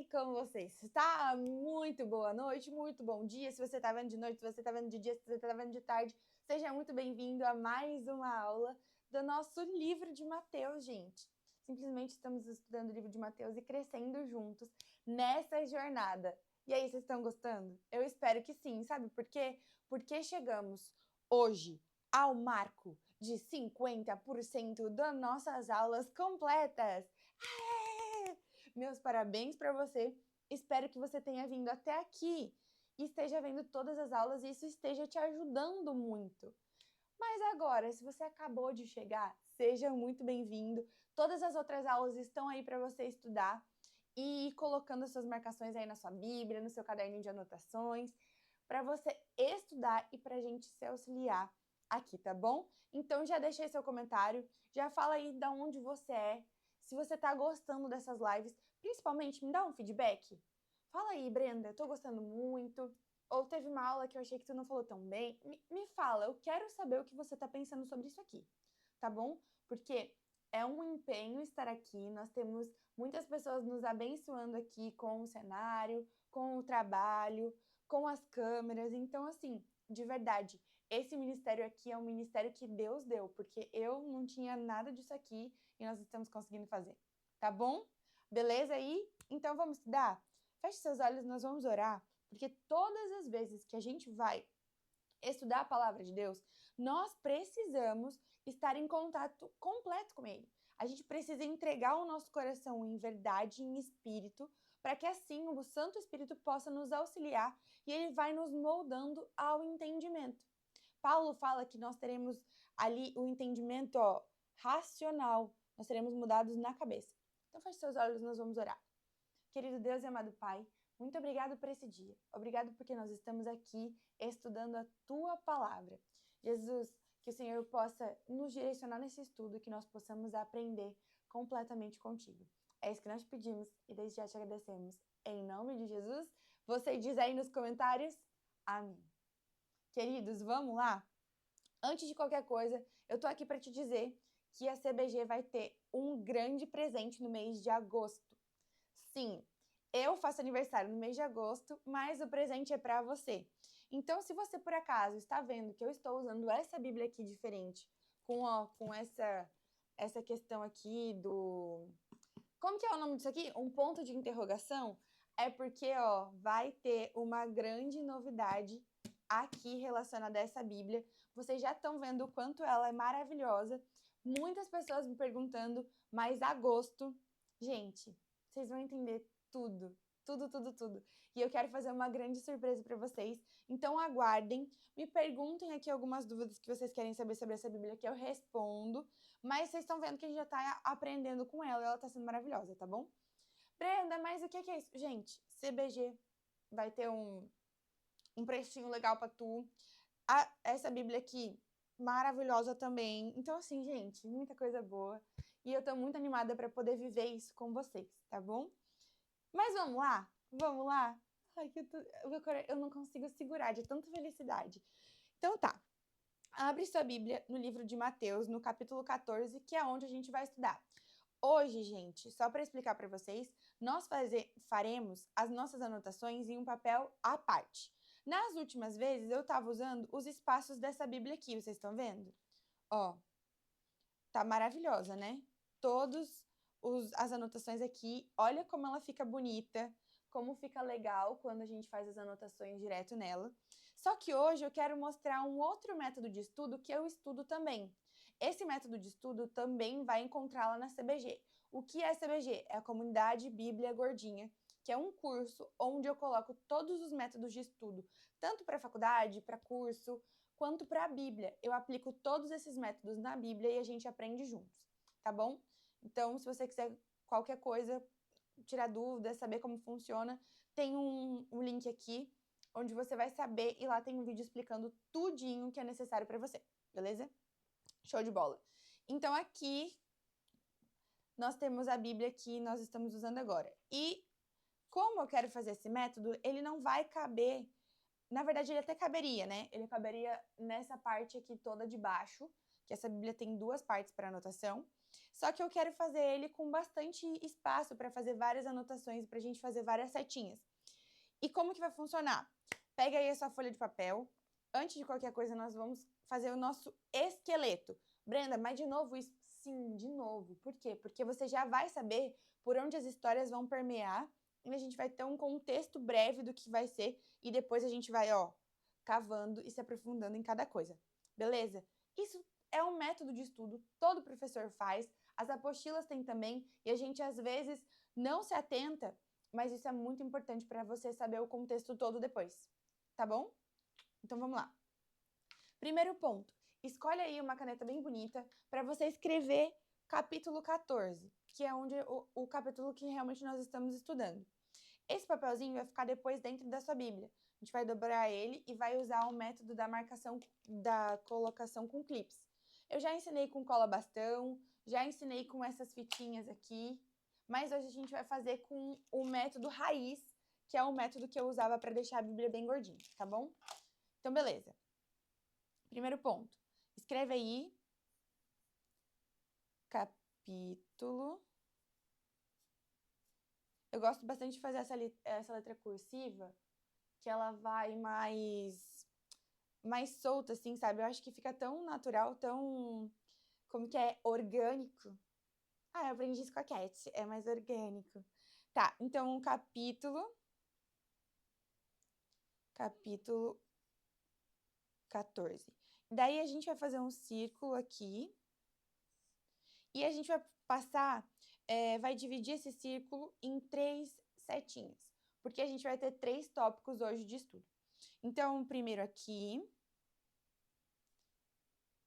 como vocês? Tá? Muito boa noite, muito bom dia. Se você tá vendo de noite, se você tá vendo de dia, se você tá vendo de tarde, seja muito bem-vindo a mais uma aula do nosso livro de Mateus, gente. Simplesmente estamos estudando o livro de Mateus e crescendo juntos nessa jornada. E aí, vocês estão gostando? Eu espero que sim, sabe por quê? Porque chegamos hoje ao marco de 50% das nossas aulas completas. Aê! Meus parabéns para você. Espero que você tenha vindo até aqui e esteja vendo todas as aulas e isso esteja te ajudando muito. Mas agora, se você acabou de chegar, seja muito bem-vindo. Todas as outras aulas estão aí para você estudar e ir colocando as suas marcações aí na sua Bíblia, no seu caderninho de anotações, para você estudar e para a gente se auxiliar aqui, tá bom? Então já deixei seu comentário, já fala aí de onde você é, se você tá gostando dessas lives, principalmente me dá um feedback. Fala aí, Brenda, eu tô gostando muito. Ou teve uma aula que eu achei que tu não falou tão bem. Me fala, eu quero saber o que você tá pensando sobre isso aqui, tá bom? Porque é um empenho estar aqui, nós temos muitas pessoas nos abençoando aqui com o cenário, com o trabalho, com as câmeras. Então, assim, de verdade, esse ministério aqui é um ministério que Deus deu, porque eu não tinha nada disso aqui e nós estamos conseguindo fazer, tá bom? Beleza aí? Então vamos estudar? Feche seus olhos, nós vamos orar, porque todas as vezes que a gente vai estudar a palavra de Deus, nós precisamos estar em contato completo com Ele. A gente precisa entregar o nosso coração em verdade, em espírito, para que assim o Santo Espírito possa nos auxiliar e Ele vai nos moldando ao entendimento. Paulo fala que nós teremos ali o entendimento racional, nós seremos mudados na cabeça. Então feche seus olhos, nós vamos orar. Querido Deus e amado Pai, muito obrigado por esse dia. Obrigado porque nós estamos aqui estudando a Tua Palavra. Jesus, que o Senhor possa nos direcionar nesse estudo e que nós possamos aprender completamente contigo. É isso que nós pedimos e desde já te agradecemos. Em nome de Jesus, você diz aí nos comentários, amém. Queridos, vamos lá? Antes de qualquer coisa, eu tô aqui para te dizer que a CBG vai ter um grande presente no mês de agosto. Sim, eu faço aniversário no mês de agosto, mas o presente é para você. Então, se você por acaso está vendo que eu estou usando essa Bíblia aqui diferente, com essa questão aqui do... Como que é o nome disso aqui? Um ponto de interrogação? É porque, vai ter uma grande novidade aqui relacionada a essa Bíblia. Vocês já estão vendo o quanto ela é maravilhosa. Muitas pessoas me perguntando, mas agosto... Gente, vocês vão entender tudo, tudo, tudo, tudo. E eu quero fazer uma grande surpresa para vocês. Então aguardem, me perguntem aqui algumas dúvidas que vocês querem saber sobre essa Bíblia que eu respondo. Mas vocês estão vendo que a gente já tá aprendendo com ela, ela tá sendo maravilhosa, tá bom? Brenda, mas o que é isso? Gente, CBG vai ter um precinho legal para tu. Essa Bíblia aqui, maravilhosa também. Então, assim, gente, muita coisa boa. E eu tô muito animada para poder viver isso com vocês, tá bom? Mas vamos lá? Vamos lá? Ai, eu não consigo segurar de tanta felicidade. Então tá. Abre sua Bíblia no livro de Mateus, no capítulo 14, que é onde a gente vai estudar. Hoje, gente, só para explicar para vocês, nós faremos as nossas anotações em um papel à parte. Nas últimas vezes, eu estava usando os espaços dessa Bíblia aqui, vocês estão vendo? Ó, tá maravilhosa, né? As anotações aqui, olha como ela fica bonita, como fica legal quando a gente faz as anotações direto nela. Só que hoje eu quero mostrar um outro método de estudo que eu estudo também. Esse método de estudo também vai encontrá-la na CBG. O que é a CBG? É a Comunidade Bíblia Gordinha, que é um curso onde eu coloco todos os métodos de estudo, tanto para faculdade, para curso, quanto para a Bíblia. Eu aplico todos esses métodos na Bíblia e a gente aprende juntos, tá bom? Então, se você quiser qualquer coisa, tirar dúvidas, saber como funciona, tem um link aqui onde você vai saber e lá tem um vídeo explicando tudinho que é necessário para você, beleza? Show de bola. Então, aqui nós temos a Bíblia que nós estamos usando agora. E como eu quero fazer esse método, ele não vai caber... Na verdade, ele até caberia, né? Ele caberia nessa parte aqui toda de baixo, que essa Bíblia tem duas partes para anotação. Só que eu quero fazer ele com bastante espaço para fazer várias anotações, para a gente fazer várias setinhas. E como que vai funcionar? Pega aí a sua folha de papel. Antes de qualquer coisa, nós vamos fazer o nosso esqueleto. Brenda, mas de novo isso? Sim, de novo. Por quê? Porque você já vai saber por onde as histórias vão permear e a gente vai ter um contexto breve do que vai ser e depois a gente vai, cavando e se aprofundando em cada coisa. Beleza? Isso é um método de estudo, todo professor faz, as apostilas têm também, e a gente às vezes não se atenta, mas isso é muito importante para você saber o contexto todo depois, tá bom? Então vamos lá. Primeiro ponto, escolhe aí uma caneta bem bonita para você escrever capítulo 14, que é onde o capítulo que realmente nós estamos estudando. Esse papelzinho vai ficar depois dentro da sua Bíblia. A gente vai dobrar ele e vai usar o método da marcação, da colocação com clips. Eu já ensinei com cola bastão, já ensinei com essas fitinhas aqui, mas hoje a gente vai fazer com o método raiz, que é o método que eu usava para deixar a Bíblia bem gordinha, tá bom? Então, beleza. Primeiro ponto. Escreve aí capítulo. Eu gosto bastante de fazer essa letra cursiva, que ela vai mais solta, assim, sabe? Eu acho que fica tão natural, tão, como que é, orgânico. Ah, eu aprendi isso com a Cat, é mais orgânico. Tá, então capítulo 14. Daí a gente vai fazer um círculo aqui e a gente vai passar, vai dividir esse círculo em 3 setinhas, porque a gente vai ter 3 tópicos hoje de estudo. Então, o primeiro aqui,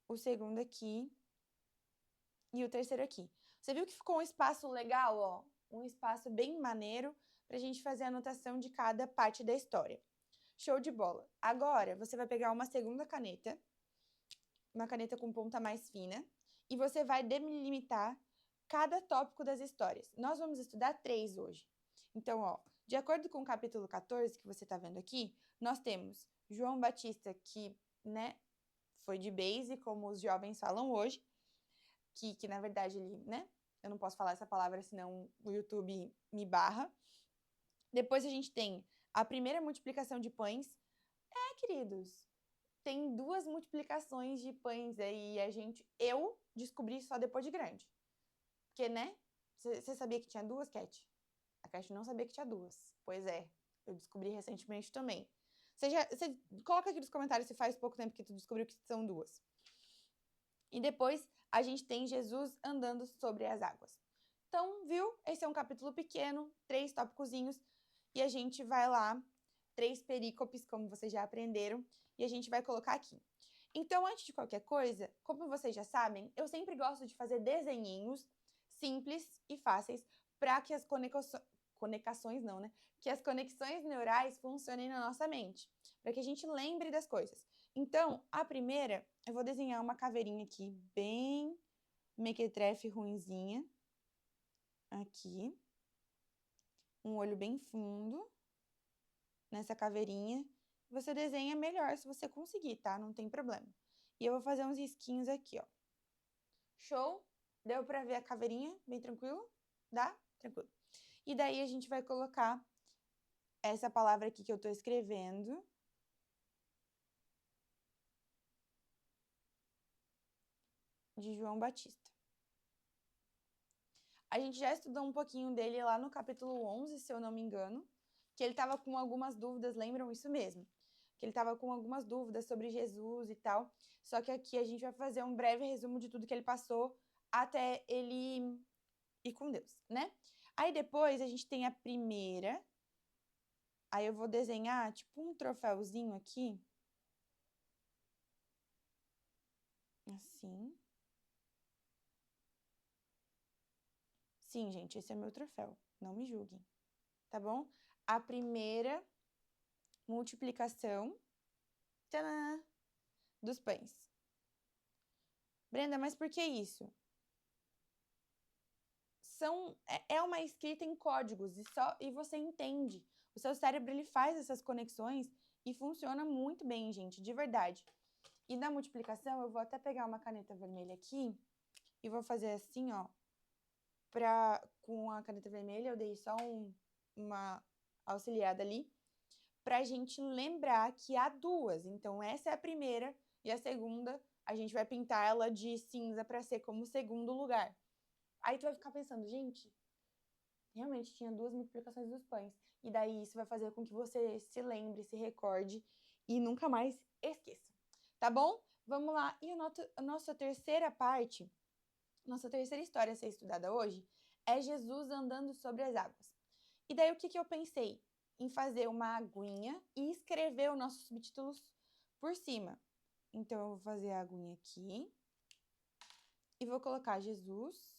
o segundo aqui e o terceiro aqui. Você viu que ficou um espaço legal, ó? Um espaço bem maneiro pra gente fazer a anotação de cada parte da história. Show de bola! Agora, você vai pegar uma segunda caneta, uma caneta com ponta mais fina, e você vai delimitar cada tópico das histórias. Nós vamos estudar 3 hoje. Então, ó, de acordo com o capítulo 14 que você tá vendo aqui, nós temos João Batista, que, né, foi de base, como os jovens falam hoje, que na verdade ele, né, eu não posso falar essa palavra, senão o YouTube me barra. Depois a gente tem a primeira multiplicação de pães. Queridos, tem 2 multiplicações de pães aí, eu descobri só depois de grande. Porque, né, você sabia que tinha 2, Cat? A Cat não sabia que tinha 2. Pois é, eu descobri recentemente também. Você coloca aqui nos comentários se faz pouco tempo que tu descobriu que são 2. E depois a gente tem Jesus andando sobre as águas. Então, viu? Esse é um capítulo pequeno, 3 tópicozinhos, e a gente vai lá, 3 perícopes, como vocês já aprenderam, e a gente vai colocar aqui. Então, antes de qualquer coisa, como vocês já sabem, eu sempre gosto de fazer desenhinhos simples e fáceis para que as conexões não, né? Que as conexões neurais funcionem na nossa mente, para que a gente lembre das coisas. Então, a primeira, eu vou desenhar uma caveirinha aqui, bem mequetrefe ruinzinha. Aqui. Um olho bem fundo nessa caveirinha. Você desenha melhor se você conseguir, tá? Não tem problema. E eu vou fazer uns risquinhos aqui, ó. Show? Deu pra ver a caveirinha? Bem tranquilo? Dá? Tranquilo. E daí a gente vai colocar essa palavra aqui que eu tô escrevendo. De João Batista. A gente já estudou um pouquinho dele lá no capítulo 11, se eu não me engano, que ele estava com algumas dúvidas, lembram isso mesmo? Que ele estava com algumas dúvidas sobre Jesus e tal, só que aqui a gente vai fazer um breve resumo de tudo que ele passou até ele ir com Deus, né? Aí depois a gente tem a primeira, aí eu vou desenhar tipo um troféuzinho aqui, assim. Sim, gente, esse é meu troféu, não me julguem, tá bom? A primeira multiplicação, tadã, dos pães. Brenda, mas por que isso? É uma escrita em códigos e você entende. O seu cérebro ele faz essas conexões e funciona muito bem, gente, de verdade. E na multiplicação, eu vou até pegar uma caneta vermelha aqui e vou fazer assim, ó, com a caneta vermelha, eu dei só uma auxiliada ali, pra gente lembrar que há duas. Então, essa é a primeira e a segunda, a gente vai pintar ela de cinza pra ser como segundo lugar. Aí tu vai ficar pensando, gente, realmente tinha duas multiplicações dos pães. E daí isso vai fazer com que você se lembre, se recorde e nunca mais esqueça. Tá bom? Vamos lá. E a nossa terceira parte, nossa terceira história a ser estudada hoje é Jesus andando sobre as águas. E daí o que eu pensei? Em fazer uma aguinha e escrever os nossos subtítulos por cima. Então, eu vou fazer a aguinha aqui e vou colocar Jesus,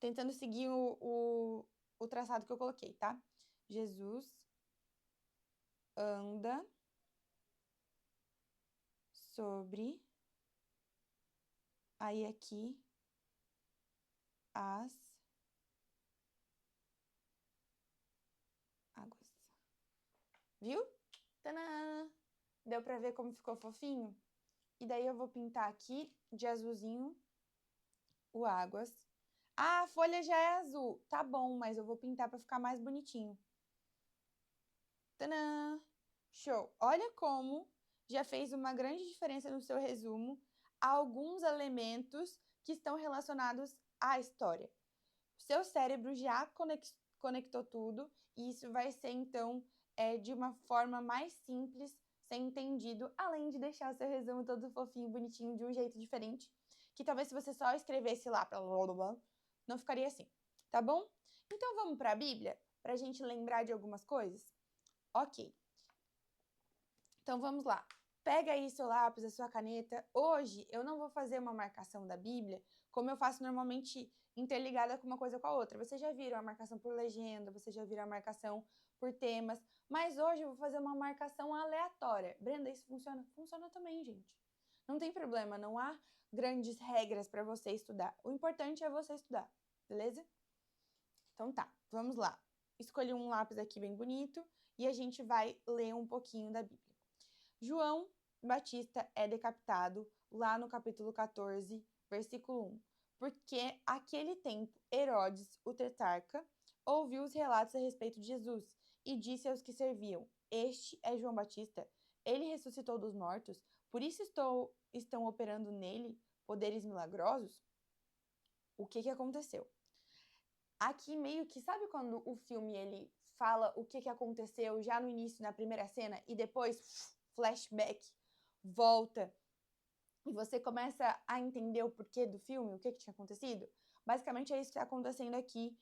tentando seguir o traçado que eu coloquei, tá? Jesus anda sobre, aí aqui, as águas. Viu? Tadã! Deu pra ver como ficou fofinho? E daí eu vou pintar aqui de azulzinho o águas. Ah, a folha já é azul. Tá bom, mas eu vou pintar pra ficar mais bonitinho. Tadã! Show! Olha como já fez uma grande diferença no seu resumo alguns elementos que estão relacionados à história. O seu cérebro já conectou tudo e isso vai ser, então, de uma forma mais simples ser entendido, além de deixar o seu resumo todo fofinho, bonitinho, de um jeito diferente, que talvez se você só escrevesse lá, não ficaria assim, tá bom? Então, vamos para a Bíblia, para a gente lembrar de algumas coisas? Ok. Então, vamos lá. Pega aí seu lápis, a sua caneta. Hoje, eu não vou fazer uma marcação da Bíblia, como eu faço normalmente interligada com uma coisa com a outra. Vocês já viram a marcação por legenda, vocês já viram a marcação por temas, mas hoje eu vou fazer uma marcação aleatória. Brenda, isso funciona? Funciona também, gente. Não tem problema, não há grandes regras para você estudar. O importante é você estudar, beleza? Então tá, vamos lá. Escolhi um lápis aqui bem bonito e a gente vai ler um pouquinho da Bíblia. João Batista é decapitado lá no capítulo 14, versículo 1. Porque aquele tempo Herodes, o tetrarca, ouviu os relatos a respeito de Jesus e disse aos que serviam: Este é João Batista. Ele ressuscitou dos mortos, por isso estão operando nele poderes milagrosos? O que aconteceu? Aqui meio que, sabe quando o filme ele fala o que aconteceu já no início, na primeira cena, e depois, flashback, volta, e você começa a entender o porquê do filme, o que tinha acontecido? Basicamente é isso que está acontecendo aqui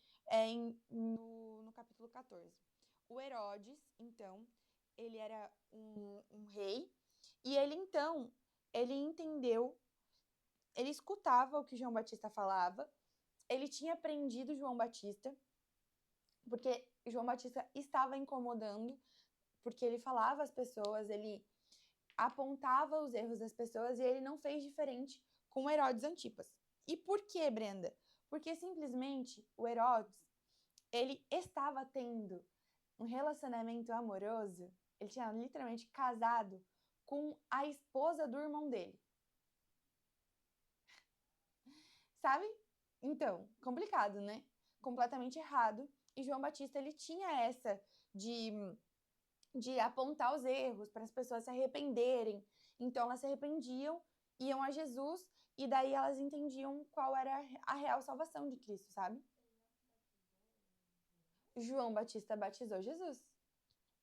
no capítulo 14. O Herodes, então, ele era um rei, e ele entendeu, ele escutava o que João Batista falava, ele tinha prendido João Batista, porque João Batista estava incomodando, porque ele falava às pessoas, ele apontava os erros das pessoas e ele não fez diferente com Herodes Antipas. E por que, Brenda? Porque simplesmente o Herodes, ele estava tendo um relacionamento amoroso, ele tinha literalmente casado com a esposa do irmão dele. Sabe? Então, complicado, né? Completamente errado. E João Batista, ele tinha essa de apontar os erros para as pessoas se arrependerem. Então, elas se arrependiam, iam a Jesus, e daí elas entendiam qual era a real salvação de Cristo, sabe? João Batista batizou Jesus.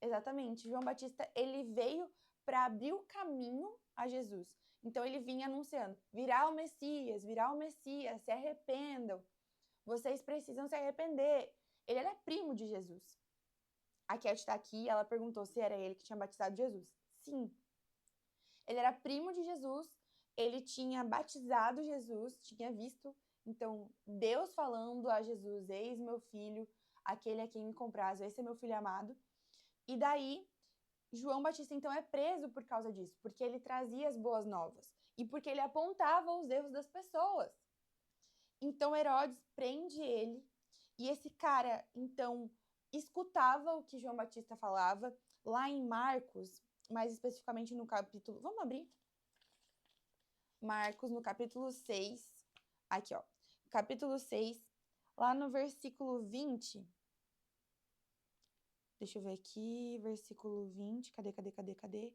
Exatamente. João Batista, ele veio para abrir o caminho a Jesus. Então, ele vinha anunciando: virá o Messias, se arrependam. Vocês precisam se arrepender. Ele era primo de Jesus. A Cat está aqui, ela perguntou se era ele que tinha batizado Jesus. Sim. Ele era primo de Jesus, ele tinha batizado Jesus, tinha visto, então, Deus falando a Jesus: eis meu filho, aquele a quem me compraz, esse é meu filho amado. E daí, João Batista, então, é preso por causa disso, porque ele trazia as boas novas e porque ele apontava os erros das pessoas. Então, Herodes prende ele e esse cara, então, escutava o que João Batista falava lá em Marcos, mais especificamente no capítulo... Vamos abrir? Marcos, no capítulo 6, aqui, ó, capítulo 6, lá no versículo 20, deixa eu ver aqui, versículo 20, cadê?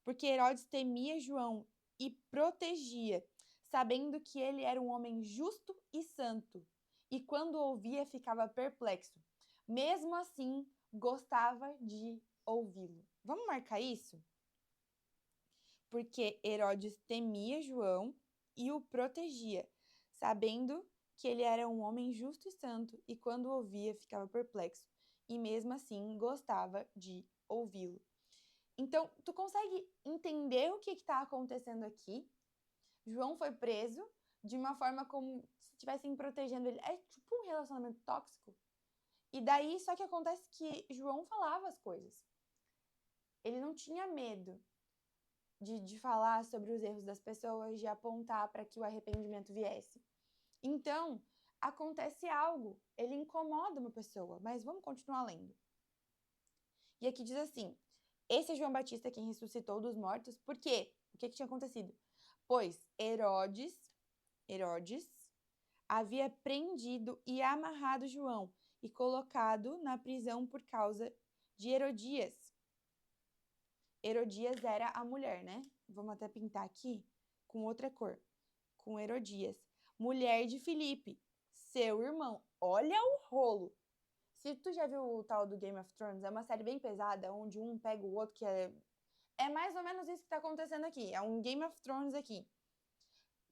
Porque Herodes temia João e protegia, sabendo que ele era um homem justo e santo, e quando ouvia ficava perplexo. Mesmo assim, gostava de ouvi-lo. Vamos marcar isso? Porque Herodes temia João e o protegia, sabendo que ele era um homem justo e santo, e quando o ouvia ficava perplexo, e mesmo assim gostava de ouvi-lo. Então, tu consegue entender o que está acontecendo aqui? João foi preso de uma forma como se estivessem protegendo ele. É tipo um relacionamento tóxico. E daí, só que acontece que João falava as coisas. Ele não tinha medo de falar sobre os erros das pessoas, de apontar para que o arrependimento viesse. Então, acontece algo, ele incomoda uma pessoa, mas vamos continuar lendo. E aqui diz assim: esse é João Batista quem ressuscitou dos mortos. Por quê? O que tinha acontecido? Pois Herodes havia prendido e amarrado João e colocado na prisão por causa de Herodias. Herodias era a mulher, né? Vamos até pintar aqui com outra cor. Com Herodias, mulher de Filipe, seu irmão. Olha o rolo. Se tu já viu o tal do Game of Thrones, é uma série bem pesada, onde um pega o outro, que é mais ou menos isso que está acontecendo aqui. É um Game of Thrones aqui.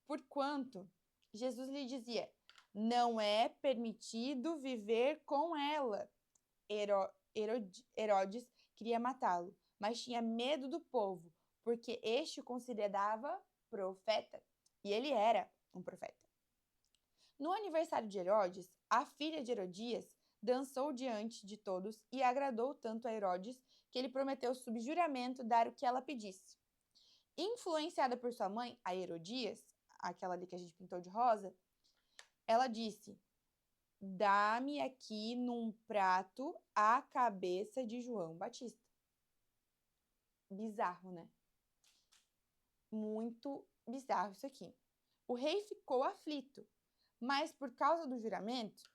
Porquanto Jesus lhe dizia: não é permitido viver com ela. Herodes queria matá-lo, mas tinha medo do povo, porque este o considerava profeta. E ele era um profeta. No aniversário de Herodes, a filha de Herodias dançou diante de todos e agradou tanto a Herodes que ele prometeu sob juramento dar o que ela pedisse. Influenciada por sua mãe, a Herodias, aquela ali que a gente pintou de rosa, ela disse: dá-me aqui num prato a cabeça de João Batista. Bizarro, né? Muito bizarro isso aqui. O rei ficou aflito, mas por causa do juramento,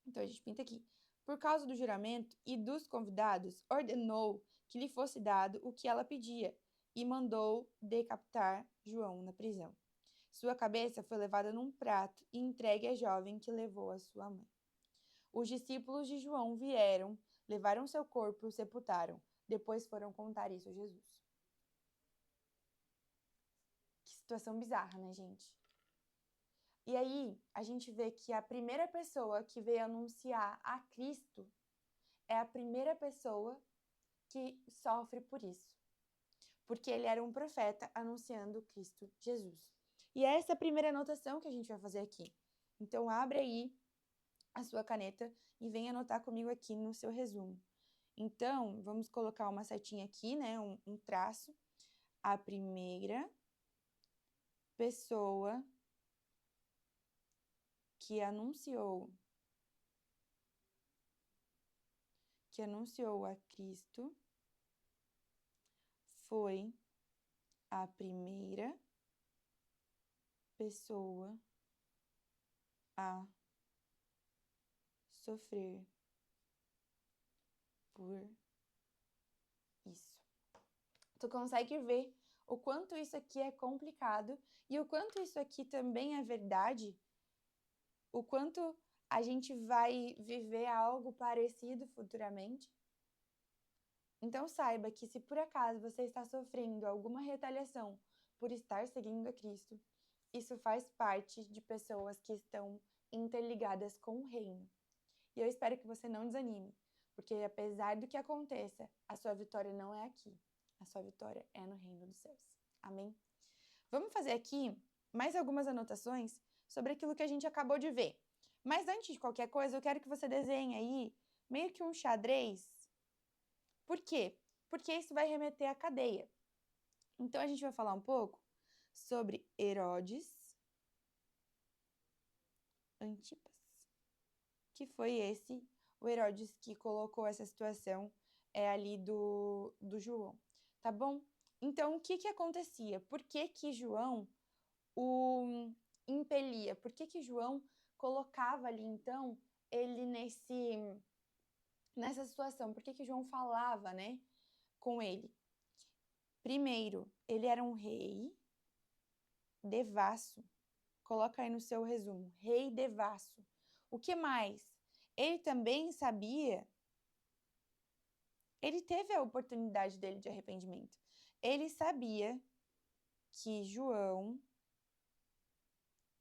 então a gente pinta aqui, por causa do juramento e dos convidados, ordenou que lhe fosse dado o que ela pedia e mandou decapitar João na prisão. Sua cabeça foi levada num prato e entregue à jovem que levou a sua mãe. Os discípulos de João vieram, levaram seu corpo e o sepultaram. Depois foram contar isso a Jesus. Que situação bizarra, né, gente? E aí, a gente vê que a primeira pessoa que veio anunciar a Cristo é a primeira pessoa que sofre por isso. Porque ele era um profeta anunciando Cristo Jesus. E é essa a primeira anotação que a gente vai fazer aqui. Então, abre aí a sua caneta e vem anotar comigo aqui no seu resumo. Então, vamos colocar uma setinha aqui, né? Um traço. A primeira pessoa que anunciou a Cristo foi a primeira pessoa a sofrer por isso. Tu consegue ver o quanto isso aqui é complicado e o quanto isso aqui também é verdade, o quanto a gente vai viver algo parecido futuramente? Então saiba que se por acaso você está sofrendo alguma retaliação por estar seguindo a Cristo, isso faz parte de pessoas que estão interligadas com o reino. E eu espero que você não desanime, porque apesar do que aconteça, a sua vitória não é aqui. A sua vitória é no reino dos céus. Amém? Vamos fazer aqui mais algumas anotações sobre aquilo que a gente acabou de ver. Mas antes de qualquer coisa, eu quero que você desenhe aí meio que um xadrez. Por quê? Porque isso vai remeter à cadeia. Então, a gente vai falar um pouco sobre Herodes Antipas, que foi o Herodes que colocou essa situação ali do João, tá bom? Então, o que acontecia? Por que João o impelia? Por que João colocava ali, então, ele nessa situação? Por que João falava, né, com ele? Primeiro, ele era um rei devasso. Coloca aí no seu resumo, rei devasso. O que mais? Ele também sabia, ele teve a oportunidade dele de arrependimento. Ele sabia que João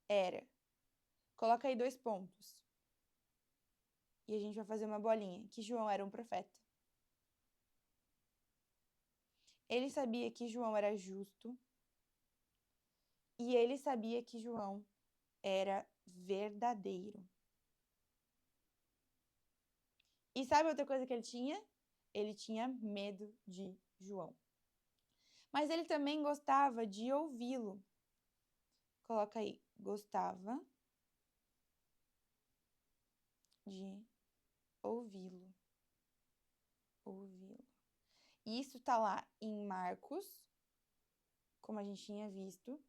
era. Coloca aí 2 pontos. E a gente vai fazer uma bolinha. Que João era um profeta. Ele sabia que João era justo. E ele sabia que João era verdadeiro. E sabe outra coisa que ele tinha? Ele tinha medo de João. Mas ele também gostava de ouvi-lo. Coloca aí, gostava de ouvi-lo. Ouvi-lo. E isso tá lá em Marcos, como a gente tinha visto,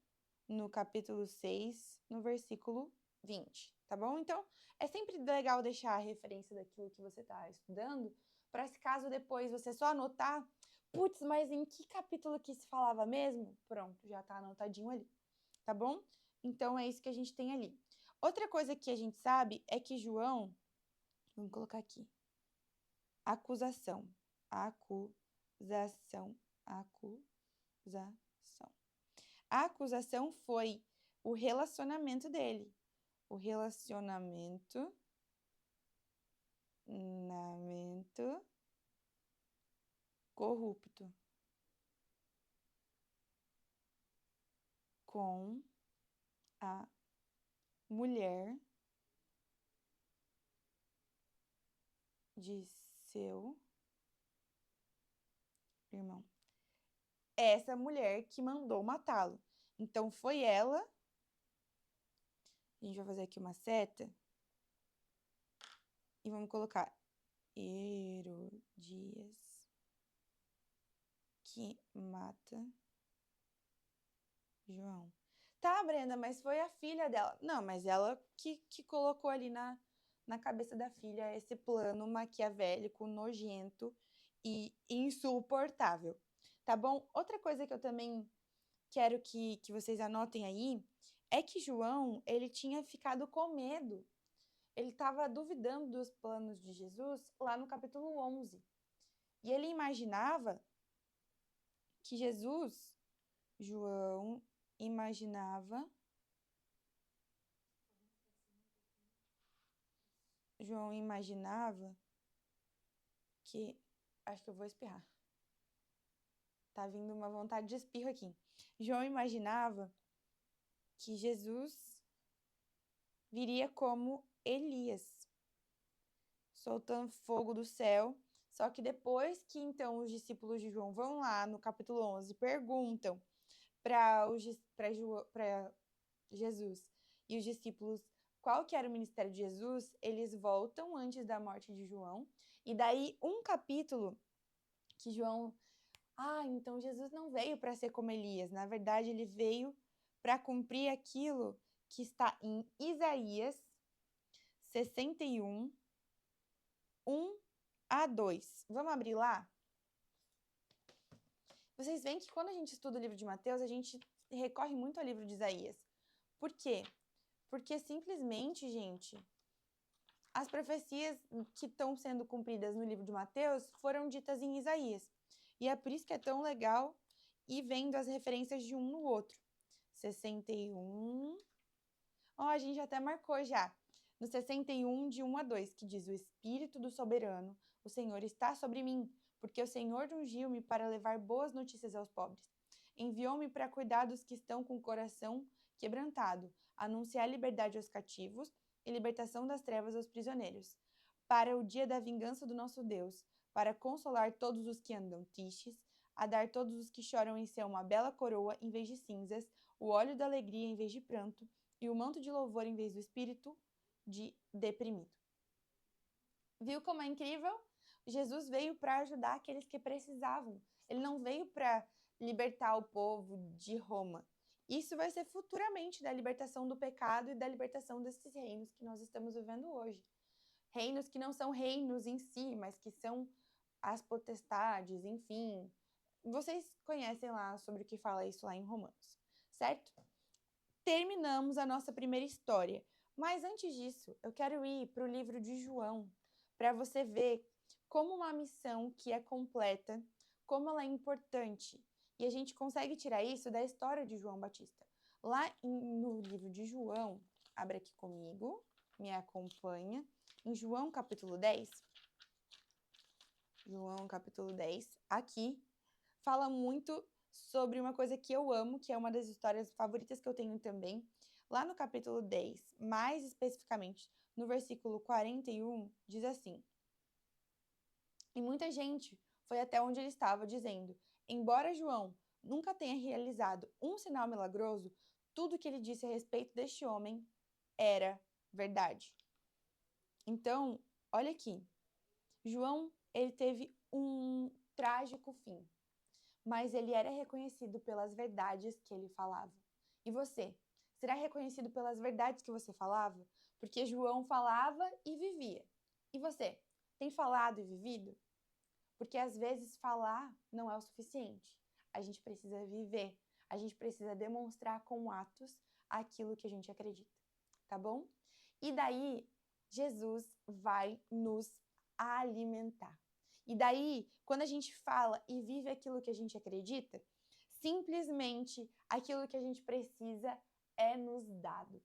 no capítulo 6, no versículo 20, tá bom? Então, é sempre legal deixar a referência daquilo que você tá estudando, para se caso depois você só anotar, putz, mas em que capítulo que se falava mesmo? Pronto, já tá anotadinho ali, tá bom? Então, é isso que a gente tem ali. Outra coisa que a gente sabe é que João, vamos colocar aqui, acusação, acusação. A acusação foi o relacionamento dele. O relacionamento corrupto com a mulher de seu irmão. Essa mulher que mandou matá-lo. Então foi ela. A gente vai fazer aqui uma seta. E vamos colocar Herodias que mata João. Tá, Brenda, mas foi a filha dela. Não, mas ela que colocou ali na cabeça da filha esse plano maquiavélico, nojento e insuportável. Tá bom? Outra coisa que eu também quero que vocês anotem aí é que João, ele tinha ficado com medo. Ele estava duvidando dos planos de Jesus lá no capítulo 11. E ele imaginava que João imaginava que... Acho que eu vou espirrar. Tá vindo uma vontade de espirro aqui. João imaginava que Jesus viria como Elias, soltando fogo do céu. Só que depois que, então, os discípulos de João vão lá no capítulo 11 e perguntam para Jesus e os discípulos qual que era o ministério de Jesus, eles voltam antes da morte de João. E daí, um capítulo que João... então Jesus não veio para ser como Elias. Na verdade, ele veio para cumprir aquilo que está em Isaías 61, 1-2. Vamos abrir lá? Vocês veem que quando a gente estuda o livro de Mateus, a gente recorre muito ao livro de Isaías. Por quê? Porque simplesmente, gente, as profecias que estão sendo cumpridas no livro de Mateus foram ditas em Isaías. E é por isso que é tão legal ir vendo as referências de um no outro. 61. A gente até marcou já. No 61, de 1-2, que diz: O Espírito do Soberano, o Senhor está sobre mim, porque o Senhor ungiu-me para levar boas notícias aos pobres. Enviou-me para cuidar dos que estão com o coração quebrantado, anunciar liberdade aos cativos e libertação das trevas aos prisioneiros, para o dia da vingança do nosso Deus, para consolar todos os que andam tristes, a dar todos os que choram em Sião uma bela coroa em vez de cinzas, o óleo da alegria em vez de pranto, e o manto de louvor em vez do espírito de deprimido. Viu como é incrível? Jesus veio para ajudar aqueles que precisavam. Ele não veio para libertar o povo de Roma. Isso vai ser futuramente da libertação do pecado e da libertação desses reinos que nós estamos vivendo hoje. Reinos que não são reinos em si, mas que são as potestades, enfim. Vocês conhecem lá sobre o que fala isso lá em Romanos, certo? Terminamos a nossa primeira história. Mas antes disso, eu quero ir para o livro de João, para você ver como uma missão que é completa, como ela é importante. E a gente consegue tirar isso da história de João Batista. Lá no livro de João, abre aqui comigo, me acompanha, em João capítulo 10. João capítulo 10, aqui, fala muito sobre uma coisa que eu amo, que é uma das histórias favoritas que eu tenho também. Lá no capítulo 10, mais especificamente, no versículo 41, diz assim: E muita gente foi até onde ele estava, dizendo: Embora João nunca tenha realizado um sinal milagroso, tudo que ele disse a respeito deste homem era verdade. Então, olha aqui. João, ele teve um trágico fim, mas ele era reconhecido pelas verdades que ele falava. E você? Será reconhecido pelas verdades que você falava? Porque João falava e vivia. E você? Tem falado e vivido? Porque às vezes falar não é o suficiente. A gente precisa viver. A gente precisa demonstrar com atos aquilo que a gente acredita. Tá bom? E daí, Jesus vai nos alimentar. E daí, quando a gente fala e vive aquilo que a gente acredita, simplesmente aquilo que a gente precisa é nos dado.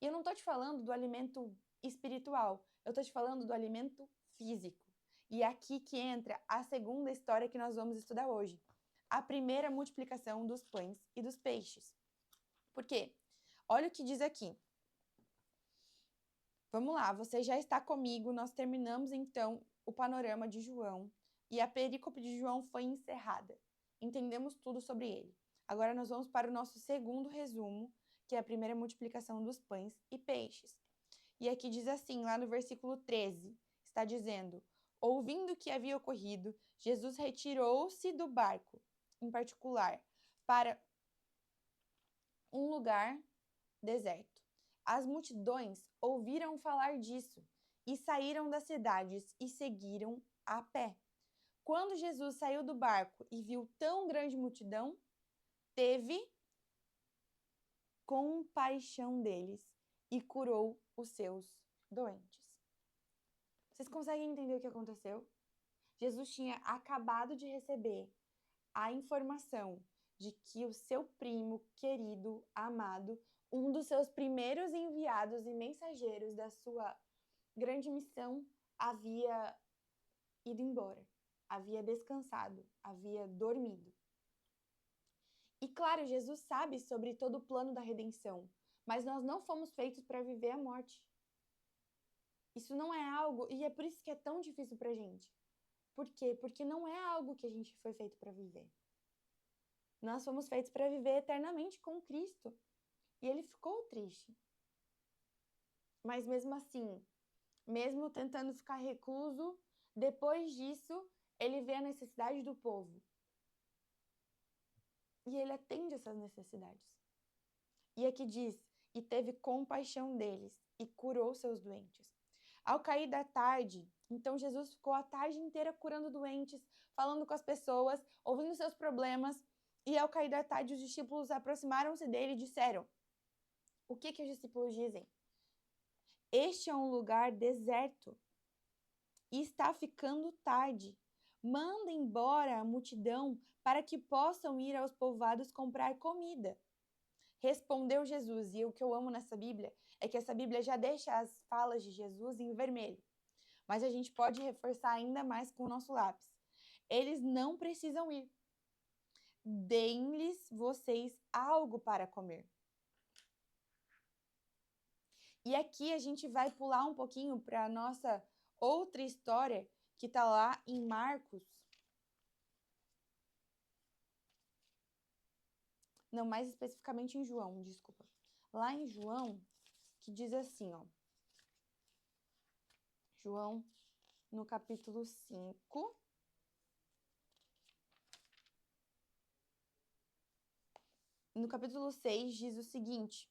E eu não tô te falando do alimento espiritual, eu tô te falando do alimento físico. E é aqui que entra a segunda história que nós vamos estudar hoje. A primeira multiplicação dos pães e dos peixes. Por quê? Olha o que diz aqui. Vamos lá, você já está comigo, nós terminamos então o panorama de João e a perícope de João foi encerrada. Entendemos tudo sobre ele. Agora nós vamos para o nosso segundo resumo, que é a primeira multiplicação dos pães e peixes. E aqui diz assim, lá no versículo 13, está dizendo: Ouvindo o que havia ocorrido, Jesus retirou-se do barco, em particular, para um lugar deserto. As multidões ouviram falar disso e saíram das cidades e seguiram a pé. Quando Jesus saiu do barco e viu tão grande multidão, teve compaixão deles e curou os seus doentes. Vocês conseguem entender o que aconteceu? Jesus tinha acabado de receber a informação de que o seu primo querido, amado, um dos seus primeiros enviados e mensageiros da sua grande missão, havia ido embora, havia descansado, havia dormido. E claro, Jesus sabe sobre todo o plano da redenção, mas nós não fomos feitos para viver a morte. Isso não é algo, e é por isso que é tão difícil pra gente. Por quê? Porque não é algo que a gente foi feito para viver. Nós fomos feitos para viver eternamente com Cristo. E ele ficou triste. Mas mesmo assim, mesmo tentando ficar recluso, depois disso, ele vê a necessidade do povo. E ele atende essas necessidades. E aqui diz, e teve compaixão deles, e curou seus doentes. Ao cair da tarde, então Jesus ficou a tarde inteira curando doentes, falando com as pessoas, ouvindo seus problemas, e ao cair da tarde os discípulos aproximaram-se dele e disseram: O que os discípulos dizem? Este é um lugar deserto e está ficando tarde. Manda embora a multidão para que possam ir aos povoados comprar comida. Respondeu Jesus, e o que eu amo nessa Bíblia é que essa Bíblia já deixa as falas de Jesus em vermelho, mas a gente pode reforçar ainda mais com o nosso lápis. Eles não precisam ir. Deem-lhes vocês algo para comer. E aqui a gente vai pular um pouquinho para a nossa outra história que está lá em Marcos. Não, mais especificamente em João, desculpa. Lá em João, que diz assim, ó. João, no capítulo 5. no capítulo 6, diz o seguinte: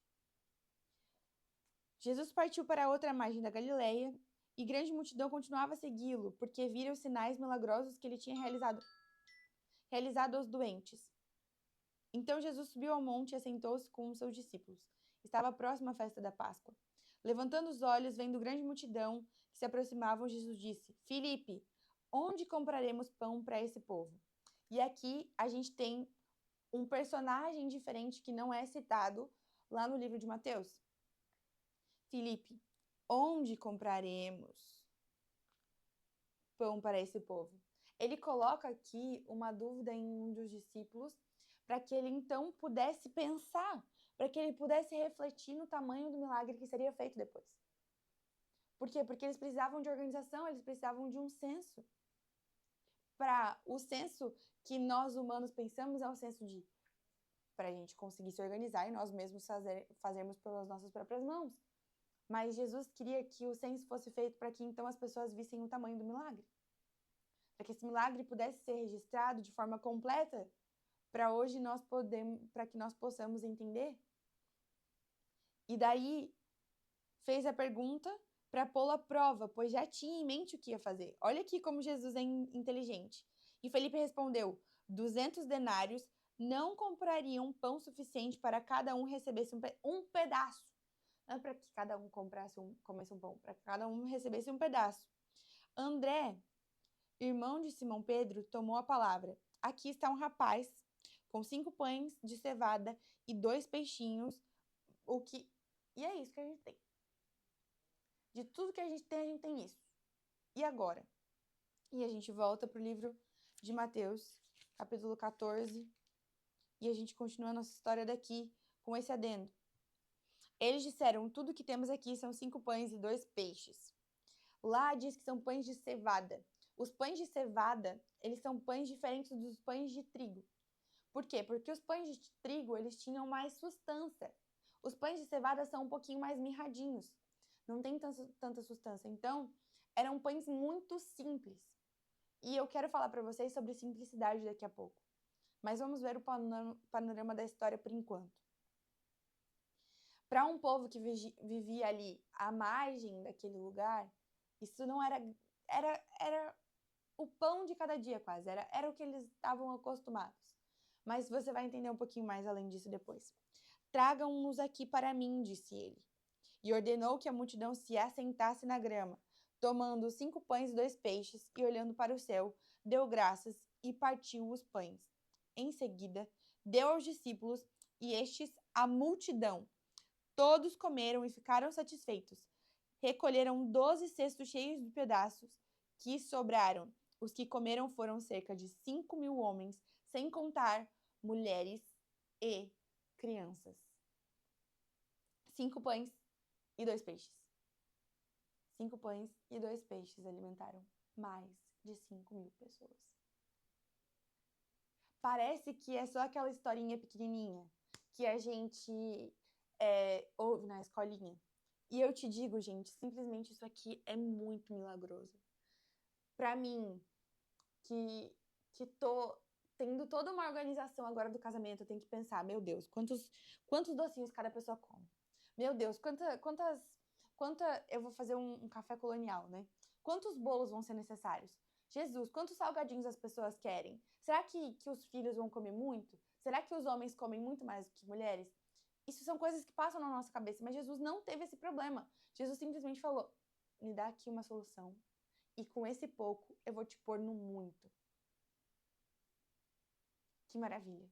Jesus partiu para outra margem da Galileia e grande multidão continuava a segui-lo, porque viram os sinais milagrosos que ele tinha realizado aos doentes. Então Jesus subiu ao monte e assentou-se com os seus discípulos. Estava próxima à festa da Páscoa. Levantando os olhos, vendo grande multidão que se aproximavam, Jesus disse: Filipe, onde compraremos pão para esse povo? E aqui a gente tem um personagem diferente que não é citado lá no livro de Mateus. Filipe, onde compraremos pão para esse povo? Ele coloca aqui uma dúvida em um dos discípulos para que ele então pudesse pensar, para que ele pudesse refletir no tamanho do milagre que seria feito depois. Por quê? Porque eles precisavam de organização, eles precisavam de um senso. Para o senso que nós humanos pensamos é o senso de para a gente conseguir se organizar e nós mesmos fazermos pelas nossas próprias mãos. Mas Jesus queria que o censo fosse feito para que então as pessoas vissem o tamanho do milagre. Para que esse milagre pudesse ser registrado de forma completa, para que nós possamos entender. E daí fez a pergunta para pô-lo à prova, pois já tinha em mente o que ia fazer. Olha aqui como Jesus é inteligente. E Felipe respondeu: 200 denários não comprariam pão suficiente para cada um recebesse um pedaço. Não é para que cada um comesse um pão, para que cada um recebesse um pedaço. André, irmão de Simão Pedro, tomou a palavra. Aqui está um rapaz com 5 pães de cevada e 2 peixinhos. E é isso que a gente tem. De tudo que a gente tem isso. E agora? E a gente volta para o livro de Mateus, capítulo 14, e a gente continua a nossa história daqui com esse adendo. Eles disseram: tudo que temos aqui são 5 pães e 2 peixes. Lá diz que são pães de cevada. Os pães de cevada, eles são pães diferentes dos pães de trigo. Por quê? Porque os pães de trigo, eles tinham mais sustância. Os pães de cevada são um pouquinho mais mirradinhos. Não tem tanta sustância. Então, eram pães muito simples. E eu quero falar para vocês sobre simplicidade daqui a pouco. Mas vamos ver o panorama da história por enquanto. Para um povo que vivia ali à margem daquele lugar, isso não era o pão de cada dia quase, era o que eles estavam acostumados. Mas você vai entender um pouquinho mais além disso depois. Tragam-nos aqui para mim, disse ele. E ordenou que a multidão se assentasse na grama, tomando 5 pães e 2 peixes, e olhando para o céu, deu graças e partiu os pães. Em seguida, deu aos discípulos e estes à multidão. Todos comeram e ficaram satisfeitos. Recolheram 12 cestos cheios de pedaços que sobraram. Os que comeram foram cerca de 5.000 homens, sem contar mulheres e crianças. 5 pães e 2 peixes. 5 pães e 2 peixes alimentaram mais de 5.000 pessoas. Parece que é só aquela historinha pequenininha que a gente ouve na escolinha. E eu te digo, gente, simplesmente isso aqui é muito milagroso. Pra mim, que tô tendo toda uma organização agora do casamento, eu tenho que pensar, meu Deus, quantos docinhos cada pessoa come? Meu Deus, eu vou fazer um café colonial, né? Quantos bolos vão ser necessários? Jesus, quantos salgadinhos as pessoas querem? Será que os filhos vão comer muito? Será que os homens comem muito mais do que mulheres? Isso são coisas que passam na nossa cabeça, mas Jesus não teve esse problema. Jesus simplesmente falou: me dá aqui uma solução e com esse pouco eu vou te pôr no muito. Que maravilha!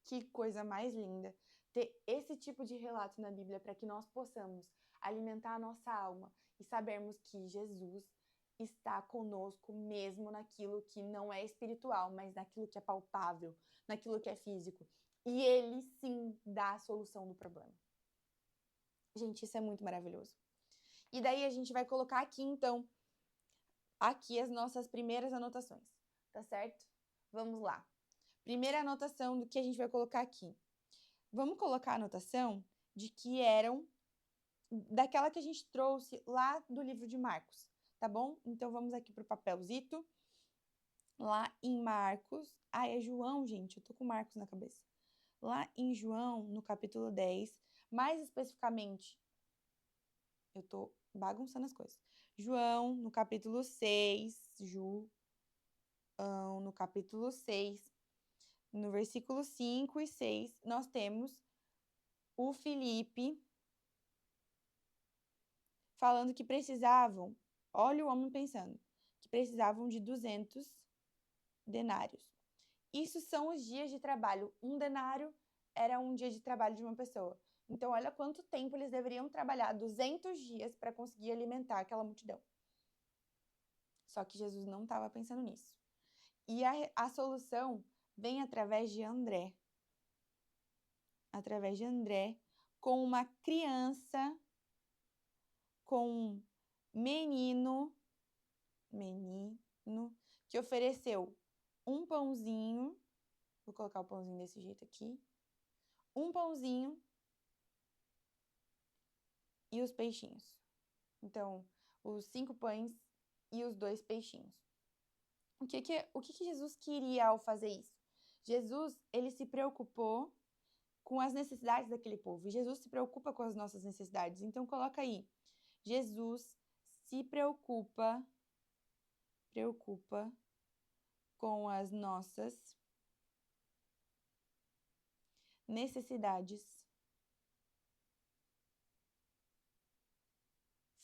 Que coisa mais linda ter esse tipo de relato na Bíblia para que nós possamos alimentar a nossa alma e sabermos que Jesus está conosco mesmo naquilo que não é espiritual, mas naquilo que é palpável, naquilo que é físico. E ele sim dá a solução do problema. Gente, isso é muito maravilhoso. E daí a gente vai colocar aqui, então, aqui as nossas primeiras anotações, tá certo? Vamos lá. Primeira anotação do que a gente vai colocar aqui. Vamos colocar a anotação de que eram daquela que a gente trouxe lá do livro de Marcos, tá bom? Então, vamos aqui pro papelzito. Lá em Marcos. Ah, é João, gente. Eu tô com Marcos na cabeça. lá em João, no capítulo 10, mais especificamente, eu tô bagunçando as coisas. João, no capítulo 6, no capítulo 6, no versículo 5 e 6, nós temos o Filipe falando que precisavam, olha o homem pensando, que precisavam de 200 denários. Isso são os dias de trabalho. Um denário era um dia de trabalho de uma pessoa. Então, olha quanto tempo eles deveriam trabalhar, 200 dias, para conseguir alimentar aquela multidão. Só que Jesus não estava pensando nisso. E a solução vem através de André. Através de André, com uma criança, com um menino, que ofereceu um pãozinho. Vou colocar o pãozinho desse jeito aqui. Um pãozinho e os peixinhos. Então, os 5 pães e os 2 peixinhos. O que Jesus queria ao fazer isso? Jesus, ele se preocupou com as necessidades daquele povo. E Jesus se preocupa com as nossas necessidades. Então, coloca aí. Jesus se preocupa com as nossas necessidades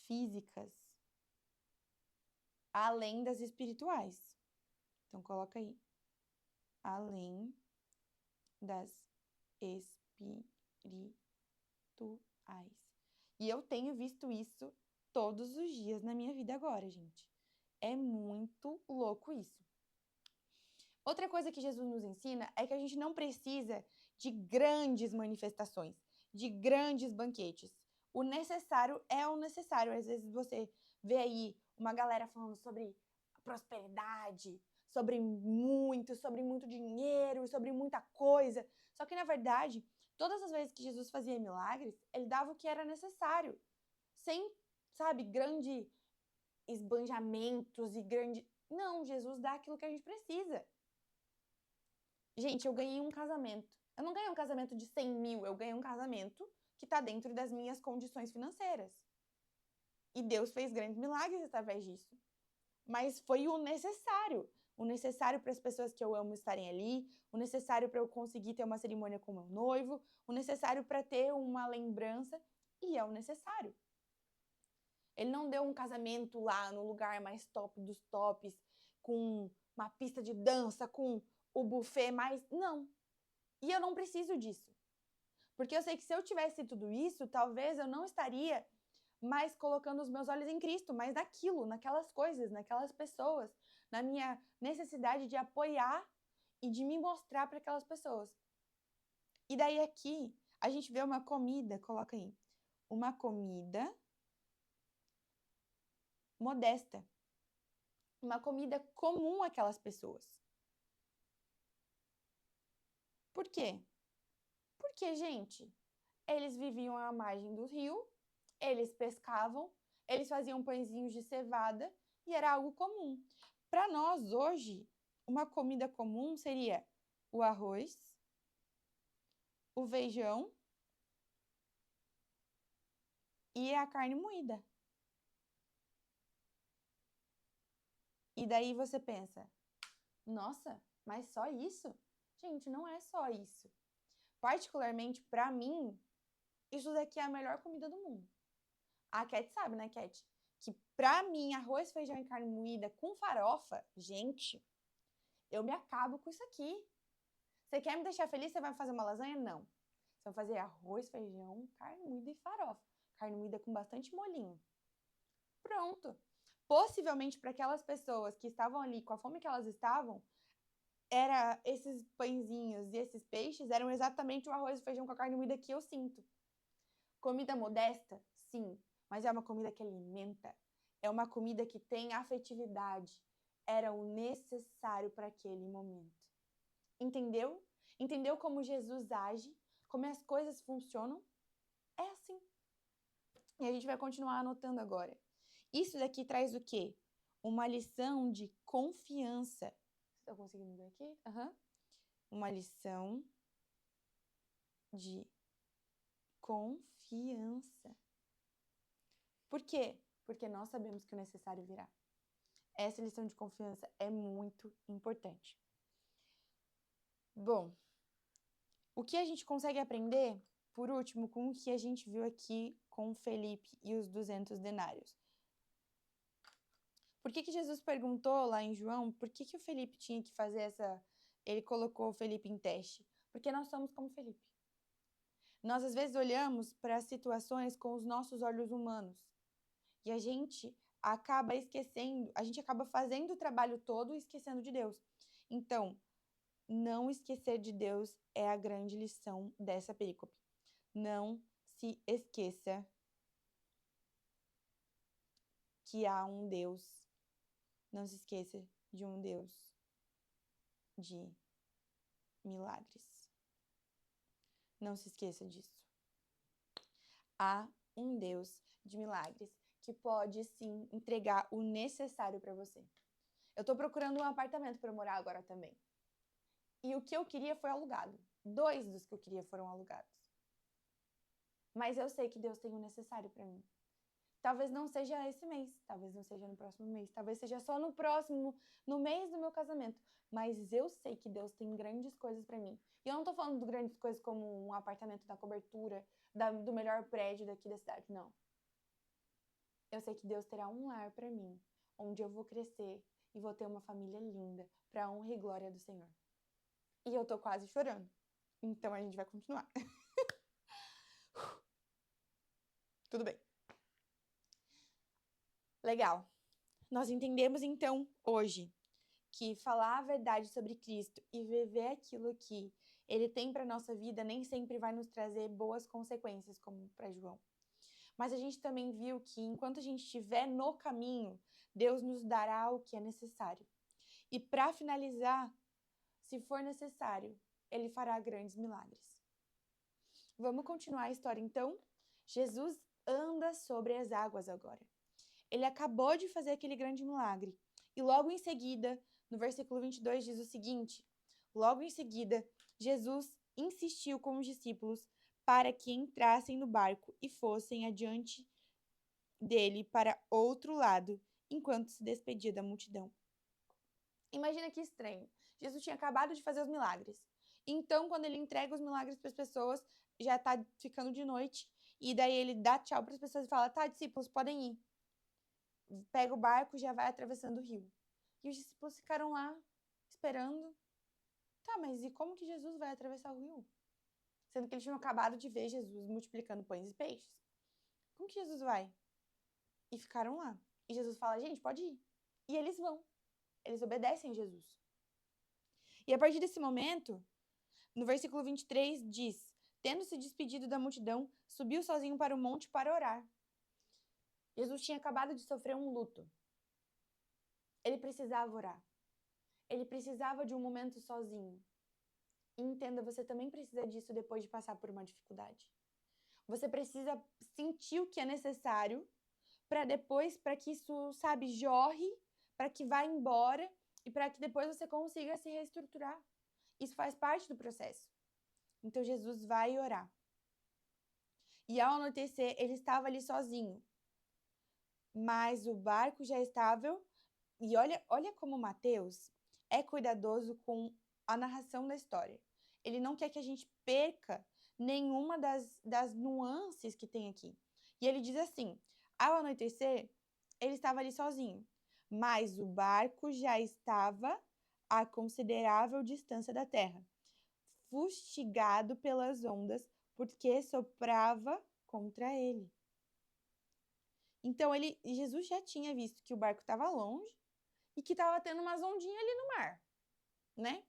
físicas, além das espirituais. Então, coloca aí. Além das espirituais. E eu tenho visto isso todos os dias na minha vida agora, gente. É muito louco isso. Outra coisa que Jesus nos ensina é que a gente não precisa de grandes manifestações, de grandes banquetes. O necessário é o necessário. Às vezes você vê aí uma galera falando sobre prosperidade, sobre muito dinheiro, sobre muita coisa. Só que, na verdade, todas as vezes que Jesus fazia milagres, ele dava o que era necessário. Sem, sabe, grande esbanjamentos e grande... Não, Jesus dá aquilo que a gente precisa. Gente, eu ganhei um casamento. Eu não ganhei um casamento de 100 mil, eu ganhei um casamento que tá dentro das minhas condições financeiras. E Deus fez grandes milagres através disso. Mas foi o necessário para as pessoas que eu amo estarem ali, o necessário para eu conseguir ter uma cerimônia com meu noivo, o necessário para ter uma lembrança, e é o necessário. Ele não deu um casamento lá no lugar mais top dos tops, com uma pista de dança, com o buffet mais... Não. E eu não preciso disso. Porque eu sei que se eu tivesse tudo isso, talvez eu não estaria mais colocando os meus olhos em Cristo, mas naquilo, naquelas coisas, naquelas pessoas, na minha necessidade de apoiar e de me mostrar para aquelas pessoas. E daí aqui, a gente vê uma comida, coloca aí, uma comida modesta. Uma comida comum àquelas pessoas. Por quê? Porque, gente, eles viviam à margem do rio, eles pescavam, eles faziam pãezinhos de cevada e era algo comum. Para nós, hoje, uma comida comum seria o arroz, o feijão e a carne moída. E daí você pensa, nossa, mas só isso? Gente, não é só isso. Particularmente para mim, isso daqui é a melhor comida do mundo. A Cat sabe, né, Cat? Que pra mim, arroz, feijão e carne moída com farofa, gente, eu me acabo com isso aqui. Você quer me deixar feliz? Você vai fazer uma lasanha? Não. Você vai fazer arroz, feijão, carne moída e farofa. Carne moída com bastante molhinho. Pronto. Possivelmente para aquelas pessoas que estavam ali com a fome que elas estavam, era esses pãezinhos e esses peixes eram exatamente o arroz e feijão com a carne moída que eu sinto. Comida modesta? Sim, mas é uma comida que alimenta. É uma comida que tem afetividade. Era o necessário para aquele momento. Entendeu? Entendeu como Jesus age? Como as coisas funcionam? É assim. E a gente vai continuar anotando agora. Isso daqui traz o quê? Uma lição de confiança. Você está conseguindo ver aqui? Uhum. Uma lição de confiança. Por quê? Porque nós sabemos que o necessário virá. Essa lição de confiança é muito importante. Bom, o que a gente consegue aprender, por último, com o que a gente viu aqui com Felipe e os 200 denários? Por que Jesus perguntou lá em João, por que o Felipe tinha que fazer essa... Ele colocou o Felipe em teste? Porque nós somos como Felipe. Nós, às vezes, olhamos para as situações com os nossos olhos humanos. E a gente acaba esquecendo, a gente acaba fazendo o trabalho todo e esquecendo de Deus. Então, não esquecer de Deus é a grande lição dessa perícope. Não se esqueça que há um Deus. Não se esqueça de um Deus de milagres. Não se esqueça disso. Há um Deus de milagres que pode, sim, entregar o necessário para você. Eu tô procurando um apartamento para morar agora também. E o que eu queria foi alugado. 2 dos que eu queria foram alugados. Mas eu sei que Deus tem o necessário para mim. Talvez não seja esse mês, talvez não seja no próximo mês, talvez seja só no próximo, no mês do meu casamento. Mas eu sei que Deus tem grandes coisas para mim. E eu não tô falando de grandes coisas como um apartamento da cobertura, do melhor prédio daqui da cidade, não. Eu sei que Deus terá um lar para mim, onde eu vou crescer e vou ter uma família linda, para a honra e glória do Senhor. E eu tô quase chorando. Então a gente vai continuar. Tudo bem. Legal. Nós entendemos então hoje que falar a verdade sobre Cristo e viver aquilo que Ele tem para nossa vida nem sempre vai nos trazer boas consequências, como para João. Mas a gente também viu que enquanto a gente estiver no caminho, Deus nos dará o que é necessário. E para finalizar, se for necessário, Ele fará grandes milagres. Vamos continuar a história então? Jesus anda sobre as águas agora. Ele acabou de fazer aquele grande milagre. E logo em seguida, no versículo 22, diz o seguinte: logo em seguida, Jesus insistiu com os discípulos para que entrassem no barco e fossem adiante dele para outro lado, enquanto se despedia da multidão. Imagina que estranho. Jesus tinha acabado de fazer os milagres. Então, quando ele entrega os milagres para as pessoas, já está ficando de noite. E daí ele dá tchau para as pessoas e fala: tá, discípulos, podem ir. Pega o barco e já vai atravessando o rio. E os discípulos ficaram lá, esperando. Tá, mas e como que Jesus vai atravessar o rio? Sendo que eles tinham acabado de ver Jesus multiplicando pães e peixes. Como que Jesus vai? E ficaram lá. E Jesus fala: gente, pode ir. E eles vão. Eles obedecem a Jesus. E a partir desse momento, no versículo 23 diz: tendo se despedido da multidão, subiu sozinho para o monte para orar. Jesus tinha acabado de sofrer um luto. Ele precisava orar. Ele precisava de um momento sozinho. E entenda, você também precisa disso depois de passar por uma dificuldade. Você precisa sentir o que é necessário para depois, para que isso, sabe, jorre, para que vá embora e para que depois você consiga se reestruturar. Isso faz parte do processo. Então Jesus vai orar. E ao anoitecer, ele estava ali sozinho. Mas o barco já estava... E olha como Mateus é cuidadoso com a narração da história. Ele não quer que a gente perca nenhuma das nuances que tem aqui. E ele diz assim: ao anoitecer, ele estava ali sozinho, mas o barco já estava a considerável distância da terra, fustigado pelas ondas, porque soprava contra ele. Então, Jesus já tinha visto que o barco estava longe e que estava tendo umas ondinhas ali no mar, né?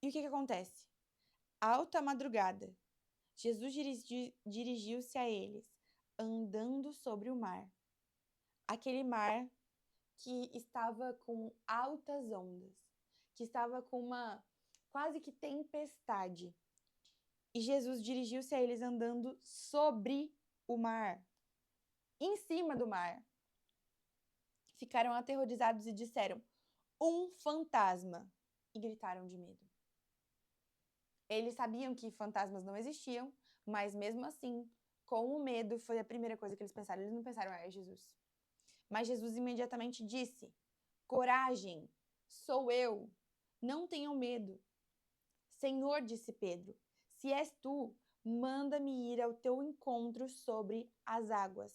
E o que acontece? Alta madrugada, Jesus dirigiu-se a eles, andando sobre o mar. Aquele mar que estava com altas ondas, que estava com uma quase que tempestade. E Jesus dirigiu-se a eles andando sobre o mar, em cima do mar. Ficaram aterrorizados e disseram: um fantasma! E gritaram de medo. Eles sabiam que fantasmas não existiam, mas mesmo assim, com o medo, foi a primeira coisa que eles pensaram. Eles não pensaram, é Jesus. Mas Jesus imediatamente disse: coragem, sou eu, não tenham medo. Senhor, disse Pedro, se és tu, manda-me ir ao teu encontro sobre as águas.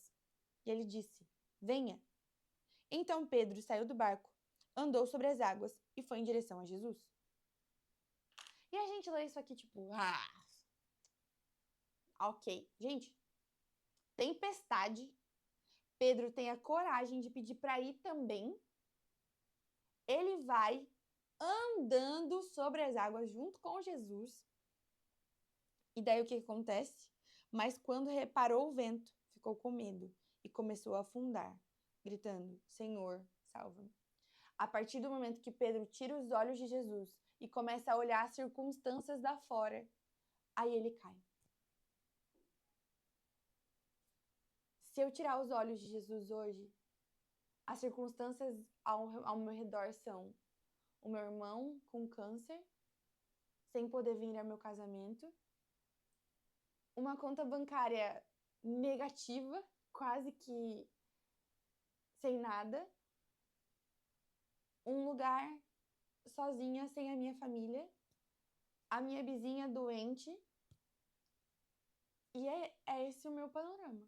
E ele disse: venha. Então Pedro saiu do barco, andou sobre as águas e foi em direção a Jesus. E a gente lê isso aqui tipo, ok. Gente, tempestade. Pedro tem a coragem de pedir para ir também. Ele vai andando sobre as águas junto com Jesus. E daí o que acontece? Mas quando reparou o vento, ficou com medo e começou a afundar, gritando: Senhor, salva-me. A partir do momento que Pedro tira os olhos de Jesus e começa a olhar as circunstâncias da fora, aí ele cai. Se eu tirar os olhos de Jesus hoje, as circunstâncias ao meu redor são o meu irmão com câncer, sem poder vir ao meu casamento, uma conta bancária negativa, quase que sem nada, um lugar sozinha, sem a minha família, a minha vizinha doente, e é esse o meu panorama.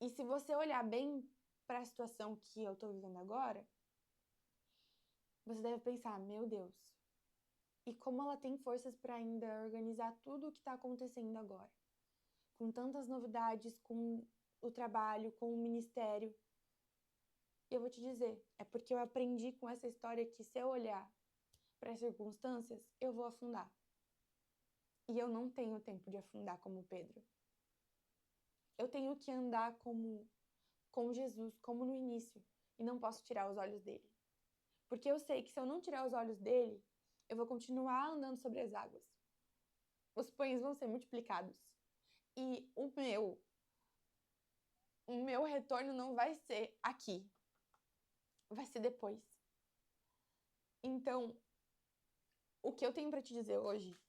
E se você olhar bem para a situação que eu tô vivendo agora, você deve pensar, meu Deus, e como ela tem forças para ainda organizar tudo o que está acontecendo agora? Com tantas novidades, com o trabalho, com o ministério. E eu vou te dizer, é porque eu aprendi com essa história que se eu olhar para as circunstâncias, eu vou afundar. E eu não tenho tempo de afundar como Pedro. Eu tenho que andar com Jesus, como no início, e não posso tirar os olhos dele. Porque eu sei que se eu não tirar os olhos dele, eu vou continuar andando sobre as águas. Os pães vão ser multiplicados. E o meu retorno não vai ser aqui. Vai ser depois. Então, o que eu tenho para te dizer hoje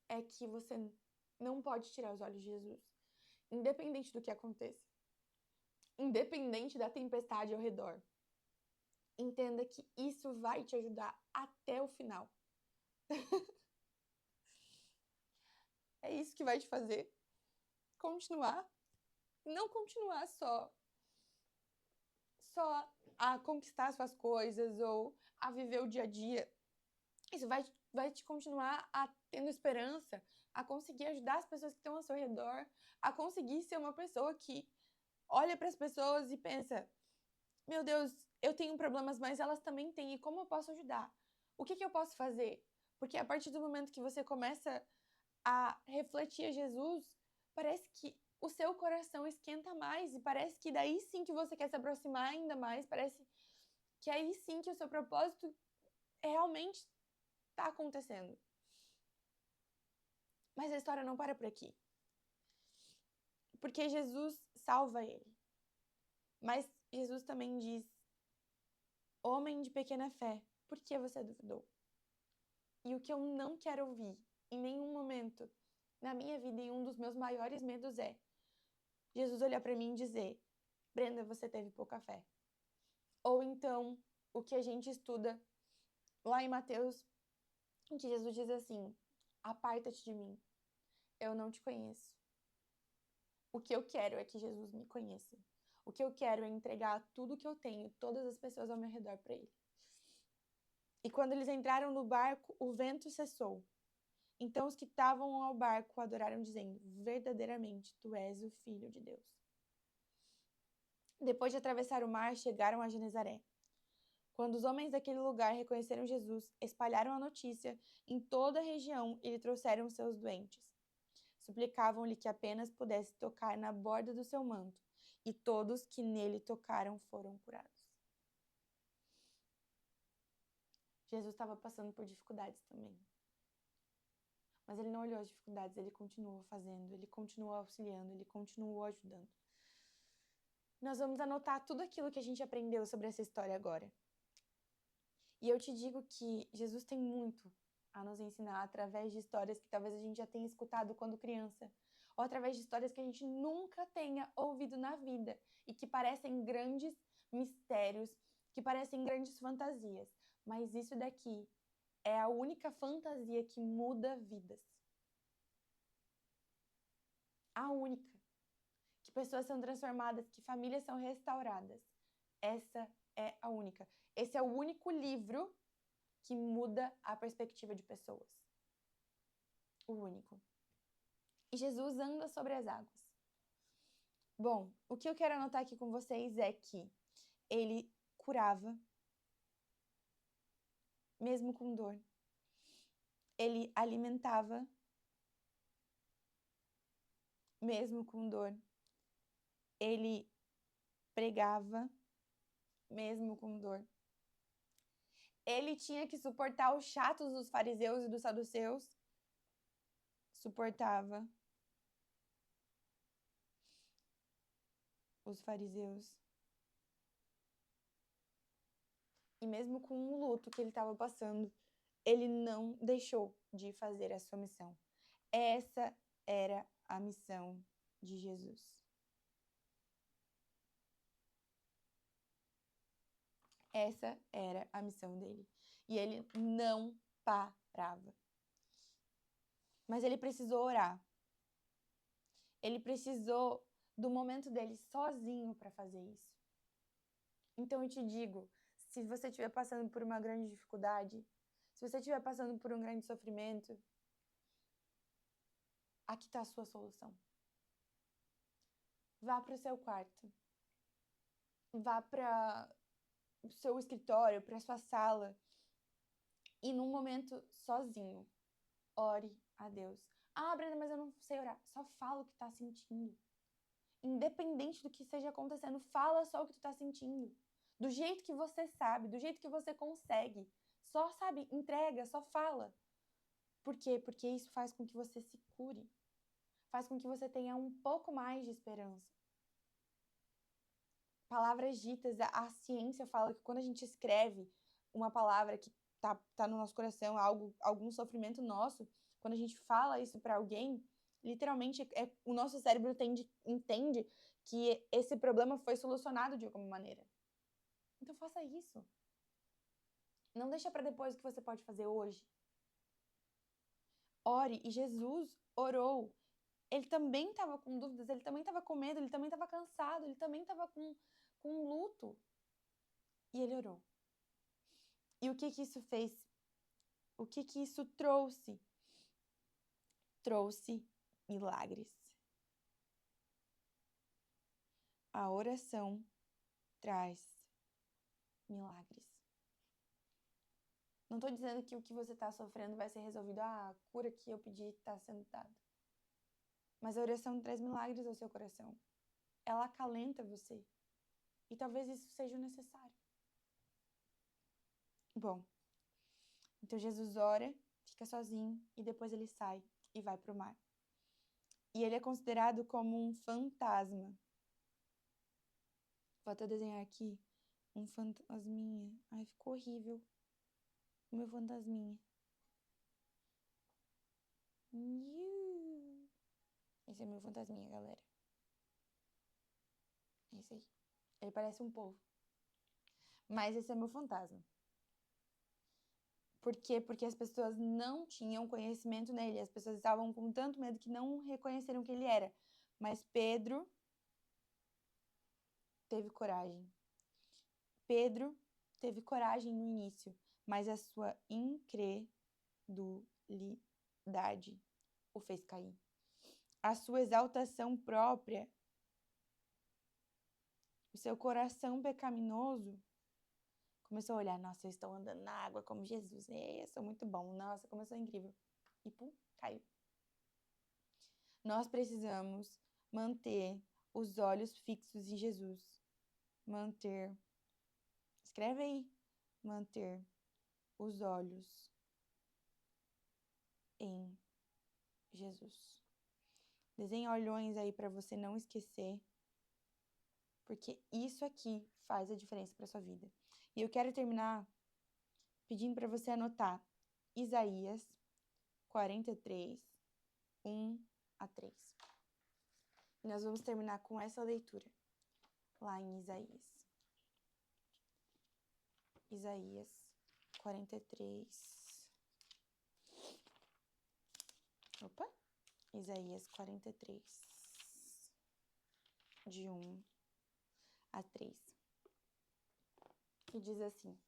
é que você não pode tirar os olhos de Jesus, independente do que aconteça, independente da tempestade ao redor. Entenda que isso vai te ajudar até o final. É isso que vai te fazer continuar, não continuar só a conquistar suas coisas ou a viver o dia a dia. Isso vai te continuar a tendo esperança, a conseguir ajudar as pessoas que estão ao seu redor, a conseguir ser uma pessoa que olha para as pessoas e pensa: meu Deus, eu tenho problemas, mas elas também têm, e como eu posso ajudar? O que eu posso fazer? Porque a partir do momento que você começa a refletir a Jesus, parece que o seu coração esquenta mais, e parece que daí sim que você quer se aproximar ainda mais, parece que aí sim que o seu propósito realmente está acontecendo. Mas a história não para por aqui. Porque Jesus salva ele. Mas Jesus também diz: homem de pequena fé, por que você duvidou? E o que eu não quero ouvir em nenhum momento na minha vida, e um dos meus maiores medos é Jesus olhar para mim e dizer: Brenda, você teve pouca fé. Ou então, o que a gente estuda lá em Mateus, em que Jesus diz assim: aparta-te de mim, eu não te conheço. O que eu quero é que Jesus me conheça. O que eu quero é entregar tudo que eu tenho, todas as pessoas ao meu redor para ele. E quando eles entraram no barco, o vento cessou. Então os que estavam ao barco adoraram, dizendo: verdadeiramente, tu és o Filho de Deus. Depois de atravessar o mar, chegaram a Genezaré. Quando os homens daquele lugar reconheceram Jesus, espalharam a notícia em toda a região e lhe trouxeram seus doentes. Suplicavam-lhe que apenas pudesse tocar na borda do seu manto, e todos que nele tocaram foram curados. Jesus estava passando por dificuldades também. Mas ele não olhou as dificuldades, ele continuou fazendo, ele continuou auxiliando, ele continuou ajudando. Nós vamos anotar tudo aquilo que a gente aprendeu sobre essa história agora. E eu te digo que Jesus tem muito a nos ensinar através de histórias que talvez a gente já tenha escutado quando criança, ou através de histórias que a gente nunca tenha ouvido na vida e que parecem grandes mistérios, que parecem grandes fantasias. Mas isso daqui é a única fantasia que muda vidas. A única. Que pessoas são transformadas, que famílias são restauradas. Essa é a única. Esse é o único livro que muda a perspectiva de pessoas. O único. E Jesus anda sobre as águas. Bom, o que eu quero anotar aqui com vocês é que ele curava, mesmo com dor. Ele alimentava, mesmo com dor. Ele pregava, mesmo com dor. Ele tinha que suportar os chatos dos fariseus e dos saduceus. Suportava os fariseus. E mesmo com o luto que ele estava passando, ele não deixou de fazer a sua missão. Essa era a missão de Jesus. Essa era a missão dele. E ele não parava. Mas ele precisou orar. Ele precisou do momento dele sozinho para fazer isso. Então eu te digo, se você estiver passando por uma grande dificuldade, se você estiver passando por um grande sofrimento, aqui está a sua solução. Vá para o seu quarto. Vá para o seu escritório, para a sua sala. E num momento sozinho, ore a Deus. Ah, Brenda, mas eu não sei orar. Só fala o que está sentindo. Independente do que esteja acontecendo, fala só o que tu está sentindo. Do jeito que você sabe, do jeito que você consegue. Só, sabe, entrega, só fala. Por quê? Porque isso faz com que você se cure. Faz com que você tenha um pouco mais de esperança. Palavras ditas, a ciência fala que quando a gente escreve uma palavra que tá no nosso coração, algum sofrimento nosso, quando a gente fala isso para alguém, literalmente o nosso cérebro entende que esse problema foi solucionado de alguma maneira. Então faça isso. Não deixa para depois o que você pode fazer hoje. Ore, e Jesus orou. Ele também estava com dúvidas, ele também estava com medo, ele também estava cansado, ele também estava com luto. E ele orou. E o que isso fez? O que isso trouxe? Trouxe milagres. A oração traz milagres. Não estou dizendo que o que você está sofrendo vai ser resolvido. A cura que eu pedi está sendo dada. Mas a oração traz milagres ao seu coração. Ela acalenta você. E talvez isso seja o necessário. Bom, então Jesus ora, fica sozinho e depois ele sai e vai para o mar. E ele é considerado como um fantasma. Vou até desenhar aqui um fantasminha. Ai, ficou horrível. O meu fantasminha. Esse é meu fantasminha, galera. Esse aí. Ele parece um povo. Mas esse é meu fantasma. Por quê? Porque as pessoas não tinham conhecimento nele. As pessoas estavam com tanto medo que não reconheceram quem ele era. Mas Pedro teve coragem. Pedro teve coragem no início, mas a sua incredulidade o fez cair. A sua exaltação própria, o seu coração pecaminoso, começou a olhar, nossa, eu estou andando na água como Jesus, eu sou muito bom, nossa, como eu sou incrível. E pum, caiu. Nós precisamos manter os olhos fixos em Jesus. Escreve aí, manter os olhos em Jesus. Desenhe olhões aí para você não esquecer, porque isso aqui faz a diferença para sua vida. E eu quero terminar pedindo para você anotar Isaías 43, 1-3. Nós vamos terminar com essa leitura lá em Isaías. Isaías 43. Opa! Isaías 43, de 1-3. E diz assim: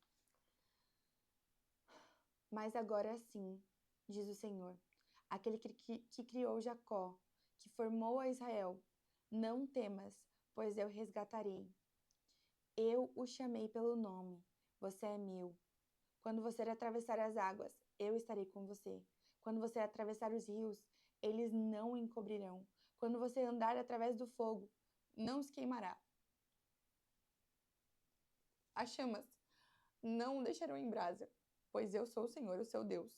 Mas agora sim, diz o Senhor, aquele que criou Jacó, que formou a Israel, não temas, pois eu resgatarei. Eu o chamei pelo nome, você é meu. Quando você atravessar as águas, eu estarei com você. Quando você atravessar os rios, eles não o encobrirão. Quando você andar através do fogo, não se queimará. As chamas não o deixarão em brasa, pois eu sou o Senhor, o seu Deus,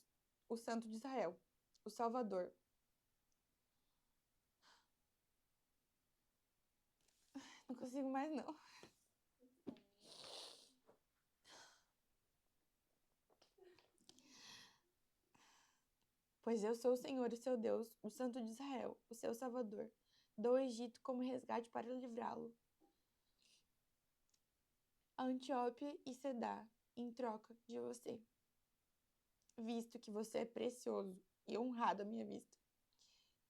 o Santo de Israel, o Salvador. Não consigo mais, não. Pois eu sou o Senhor, o seu Deus, o Santo de Israel, o seu Salvador. Dou o Egito como resgate para livrá-lo. A Antíope e Sedar, em troca de você, visto que você é precioso e honrado à minha vista.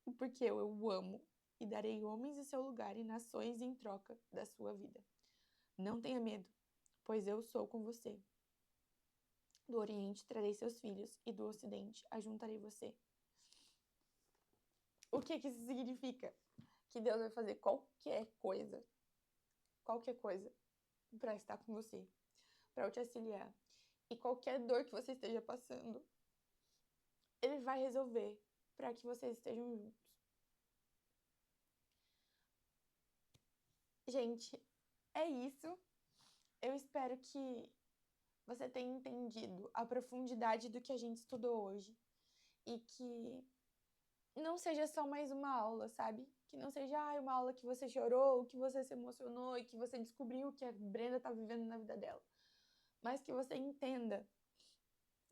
E porque eu o amo, e darei homens em seu lugar e nações em troca da sua vida. Não tenha medo, pois eu sou com você. Do Oriente trarei seus filhos, e do Ocidente ajuntarei você. O que isso significa? Que Deus vai fazer qualquer coisa para estar com você, para te auxiliar. E qualquer dor que você esteja passando, Ele vai resolver para que vocês estejam juntos. Gente, é isso. Eu espero que você tenha entendido a profundidade do que a gente estudou hoje e que não seja só mais uma aula, sabe? Que não seja uma aula que você chorou, que você se emocionou e que você descobriu o que a Brenda tá vivendo na vida dela. Mas que você entenda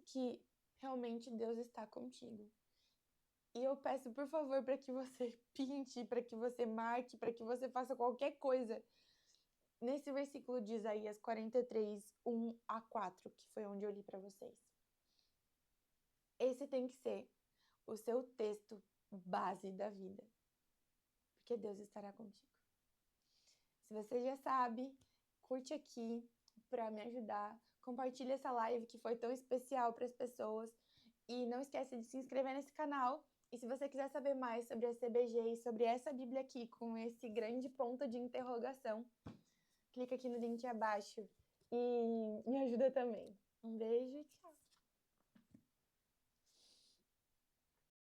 que realmente Deus está contigo. E eu peço, por favor, para que você pinte, para que você marque, para que você faça qualquer coisa nesse versículo de Isaías 43, 1-4, que foi onde eu li para vocês. Esse tem que ser o seu texto base da vida, porque Deus estará contigo. Se você já sabe, curte aqui para me ajudar, compartilha essa live que foi tão especial para as pessoas e não esquece de se inscrever nesse canal. E se você quiser saber mais sobre a CBG e sobre essa Bíblia aqui com esse grande ponto de interrogação, clica aqui no link abaixo e me ajuda também. Um beijo e tchau!